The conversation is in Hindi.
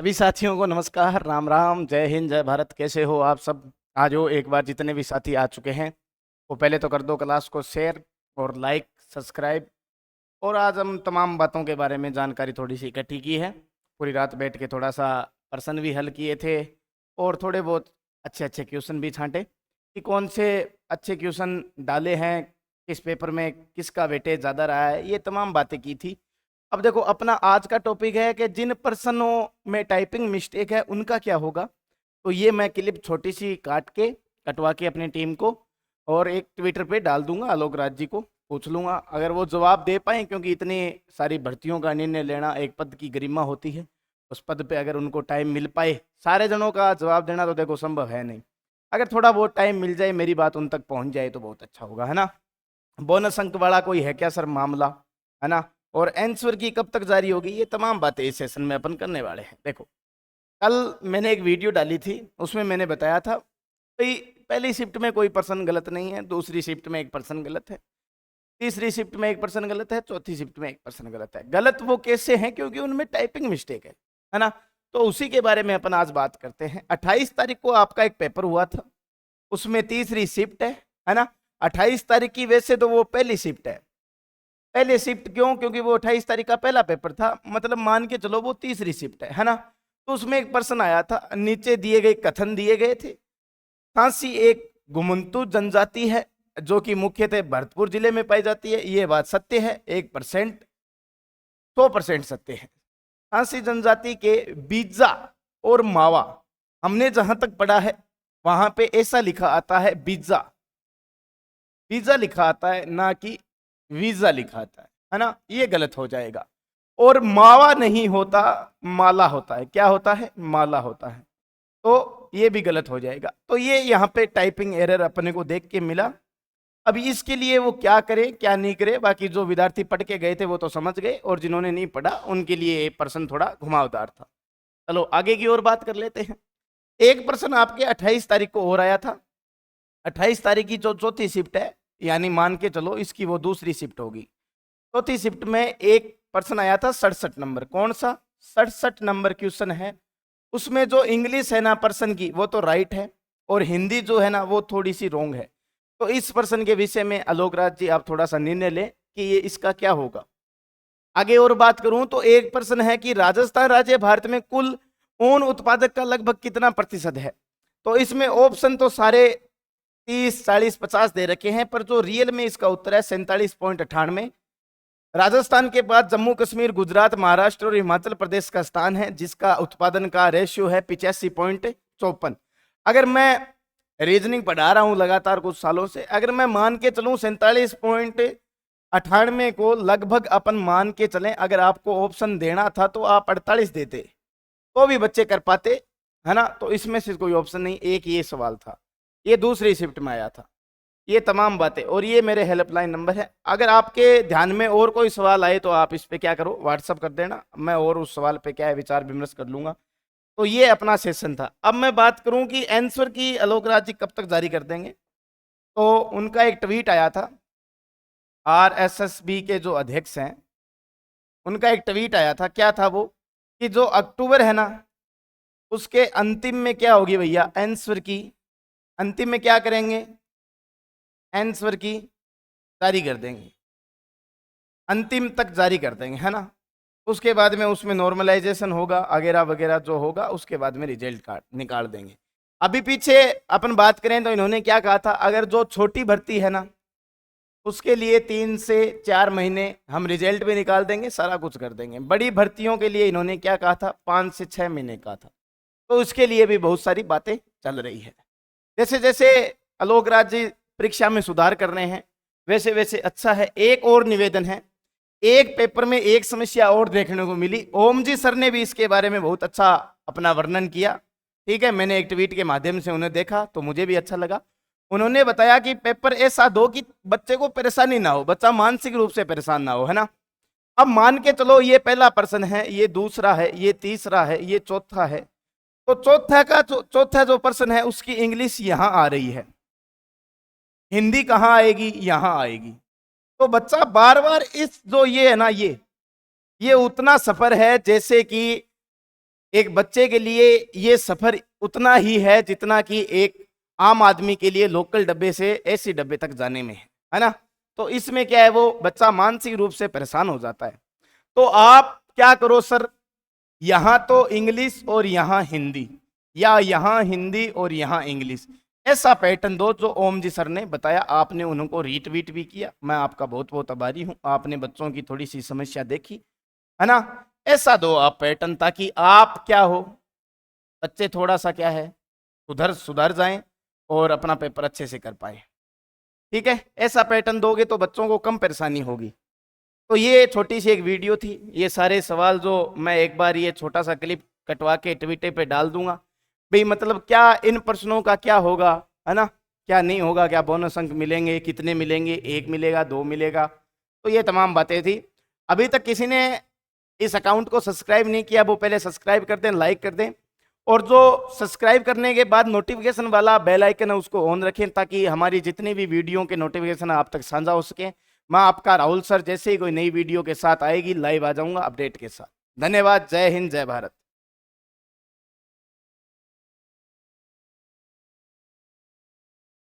सभी साथियों को नमस्कार, राम राम, जय हिंद, जय भारत। कैसे हो आप सब? आज हो एक बार जितने भी साथी आ चुके हैं वो पहले तो कर दो क्लास को शेयर और लाइक, सब्सक्राइब। और आज हम तमाम बातों के बारे में जानकारी थोड़ी सी इकट्ठी की है। पूरी रात बैठ के थोड़ा सा प्रश्न भी हल किए थे और थोड़े बहुत अच्छे अच्छे क्वेश्चन भी छांटे कि कौन से अच्छे क्वेश्चन डाले हैं, किस पेपर में किसका वेटेज ज़्यादा रहा है, ये तमाम बातें की थी। अब देखो, अपना आज का टॉपिक है कि जिन प्रश्नों में टाइपिंग मिस्टेक है उनका क्या होगा। तो ये मैं क्लिप छोटी सी कटवा के अपनी टीम को और एक ट्विटर पे डाल दूंगा, आलोक राज जी को पूछ लूंगा अगर वो जवाब दे पाए, क्योंकि इतनी सारी भर्तियों का निर्णय लेना एक पद की गरिमा होती है। उस पद पे अगर उनको टाइम मिल पाए सारे जनों का जवाब देना, तो देखो संभव है नहीं। अगर थोड़ा बहुत टाइम मिल जाए, मेरी बात उन तक पहुंच जाए तो बहुत अच्छा होगा, है ना। बोनस अंक वाला कोई है क्या सर मामला, है ना। और आंसर की कब तक जारी होगी, ये तमाम बातें इस सेशन में अपन करने वाले हैं। देखो, कल मैंने एक वीडियो डाली थी, उसमें मैंने बताया था भाई पहली शिफ्ट में कोई पर्सन गलत नहीं है, दूसरी शिफ्ट में एक पर्सन गलत है, तीसरी शिफ्ट में एक पर्सन गलत है, चौथी शिफ्ट में एक पर्सन गलत है। गलत वो कैसे हैं? क्योंकि उनमें टाइपिंग मिस्टेक है ना। तो उसी के बारे में अपन आज बात करते हैं। 28 तारीख को आपका एक पेपर हुआ था, उसमें तीसरी शिफ्ट है ना। 28 तारीख की वैसे तो वो पहली शिफ्ट है। पहले शिफ्ट क्यों? क्योंकि वो 28 तारीख का पहला पेपर था, मतलब मान के चलो वो तीसरी शिफ्ट है ना। तो उसमें एक पर्सन आया था, नीचे दिए गए कथन दिए गए थे। खांसी एक घुमंतु जनजाति है जो कि मुख्यतः भरतपुर जिले में पाई जाती है। ये बात सत्य है, 1%, 100% सत्य है। खांसी जनजाति के बीजा और मावा, हमने जहां तक पढ़ा है वहां पे ऐसा लिखा आता है बीजा, वीजा लिखा आता है, ना कि वीजा लिखा आता है ना। ये गलत हो जाएगा। और मावा नहीं होता, माला होता है। क्या होता है? माला होता है। तो ये भी गलत हो जाएगा। तो ये यहाँ पे टाइपिंग एरर अपने को देख के मिला। अभी इसके लिए वो क्या करे क्या नहीं करे, बाकी जो विद्यार्थी पढ़ के गए थे वो तो समझ गए, और जिन्होंने नहीं पढ़ा उनके लिए प्रश्न थोड़ा घुमावदार था। चलो आगे की ओर बात कर लेते हैं। एक प्रश्न आपके 28 तारीख को और आया था। 28 तारीख की जो चौथी शिफ्ट है, यानी मान के चलो इसकी वो दूसरी शिफ्ट होगी। चौथी शिफ्ट में एक पर्सन आया था 67 नंबर। कौन सा? 67 नंबर क्वेश्चन है। उसमें जो इंग्लिश है ना पर्सन की, वो तो राइट है, और हिंदी जो है ना वो थोड़ी सी रोंग है। तो इस पर्सन के विषय में आलोक राज जी आप थोड़ा सा निर्णय लें कि ये इसका क्या होगा। आगे और बात करूं तो एक प्रश्न है कि राजस्थान राज्य भारत में कुल ऊन उत्पादक का लगभग कितना प्रतिशत है। तो इसमें ऑप्शन तो सारे 30, 40, 50 दे रखे हैं, पर जो रियल में इसका उत्तर है 47.98। राजस्थान के बाद जम्मू कश्मीर, गुजरात, महाराष्ट्र और हिमाचल प्रदेश का स्थान है, जिसका उत्पादन का रेशियो है 85.54। अगर मैं रीजनिंग पढ़ा रहा हूं लगातार कुछ सालों से, अगर मैं मान के चलूं 47.98 को लगभग अपन मान के चलें, अगर आपको ऑप्शन देना था तो आप 48 देते तो भी बच्चे कर पाते, है ना। तो इसमें से कोई ऑप्शन नहीं, एक ये सवाल था, ये दूसरी शिफ्ट में आया था। ये तमाम बातें, और ये मेरे हेल्पलाइन नंबर है। अगर आपके ध्यान में और कोई सवाल आए तो आप इस पे क्या करो, व्हाट्सअप कर देना, मैं और उस सवाल पे क्या है विचार विमर्श कर लूंगा। तो ये अपना सेशन था। अब मैं बात करूं कि आंसर की आलोक राज जी कब तक जारी कर देंगे। तो उनका एक ट्वीट आया था, आरएसएसबी के जो अध्यक्ष हैं उनका एक ट्वीट आया था। क्या था वो? कि जो अक्टूबर है ना उसके अंतिम में क्या होगी भैया, आंसर की अंतिम में क्या करेंगे, आंसर की जारी कर देंगे, अंतिम तक जारी कर देंगे, है ना। उसके बाद में उसमें नॉर्मलाइजेशन होगा वगैरह वगैरह जो होगा, उसके बाद में रिजल्ट कार्ड निकाल देंगे। अभी पीछे अपन बात करें तो इन्होंने क्या कहा था, अगर जो छोटी भर्ती है ना उसके लिए 3 से 4 महीने हम रिजल्ट भी निकाल देंगे, सारा कुछ कर देंगे। बड़ी भर्तियों के लिए इन्होंने क्या कहा था, 5 से 6 महीने कहा था। तो इसके लिए भी बहुत सारी बातें चल रही है। जैसे जैसे आलोक राज जी परीक्षा में सुधार कर रहे हैं वैसे वैसे अच्छा है। एक और निवेदन है, एक पेपर में एक समस्या और देखने को मिली। ओम जी सर ने भी इसके बारे में बहुत अच्छा अपना वर्णन किया, ठीक है। मैंने एक ट्वीट के माध्यम से उन्हें देखा तो मुझे भी अच्छा लगा। उन्होंने बताया कि पेपर ऐसा दो कि बच्चे को परेशानी ना हो, बच्चा मानसिक रूप से परेशान ना हो, है ना। अब मान के चलो ये पहला प्रश्न है, ये दूसरा है, ये तीसरा है, ये चौथा है। तो चौथा जो प्रश्न है उसकी इंग्लिश यहां आ रही है, हिंदी कहां आएगी, यहां आएगी। तो बच्चा बार बार इस जो ये है ना, ये उतना सफर है जैसे कि एक बच्चे के लिए ये सफर उतना ही है जितना कि एक आम आदमी के लिए लोकल डब्बे से एसी डब्बे तक जाने में है ना। तो इसमें क्या है, वो बच्चा मानसिक रूप से परेशान हो जाता है। तो आप क्या करो सर, यहां तो इंग्लिश और यहां हिंदी, या यहां हिंदी और यहां इंग्लिश, ऐसा पैटर्न दो जो ओम जी सर ने बताया। आपने उनको रीट्वीट भी किया, मैं आपका बहुत बहुत आभारी हूं। आपने बच्चों की थोड़ी सी समस्या देखी है ना। ऐसा दो आप पैटर्न, ताकि आप क्या हो, बच्चे थोड़ा सा क्या है सुधर सुधर जाएं और अपना पेपर अच्छे से कर पाए। ठीक है, ऐसा पैटर्न दोगे तो बच्चों को कम परेशानी होगी। तो ये छोटी सी एक वीडियो थी। ये सारे सवाल जो मैं एक बार ये छोटा सा क्लिप कटवा के ट्विटर पे डाल दूंगा भाई, मतलब क्या इन प्रश्नों का क्या होगा, है ना, क्या नहीं होगा, क्या बोनस अंक मिलेंगे, कितने मिलेंगे, 1 मिलेगा, 2 मिलेगा। तो ये तमाम बातें थी। अभी तक किसी ने इस अकाउंट को सब्सक्राइब नहीं किया, वो पहले सब्सक्राइब कर दें, लाइक कर दें, और जो सब्सक्राइब करने के बाद नोटिफिकेशन वाला बेल आइकन है उसको ऑन रखें, ताकि हमारी जितनी भी वीडियो के नोटिफिकेशन आप तक साझा हो सके। मैं आपका राहुल सर जैसे ही कोई नई वीडियो के साथ आएगी लाइव आ जाऊंगा अपडेट के साथ। धन्यवाद। जय हिंद, जय भारत।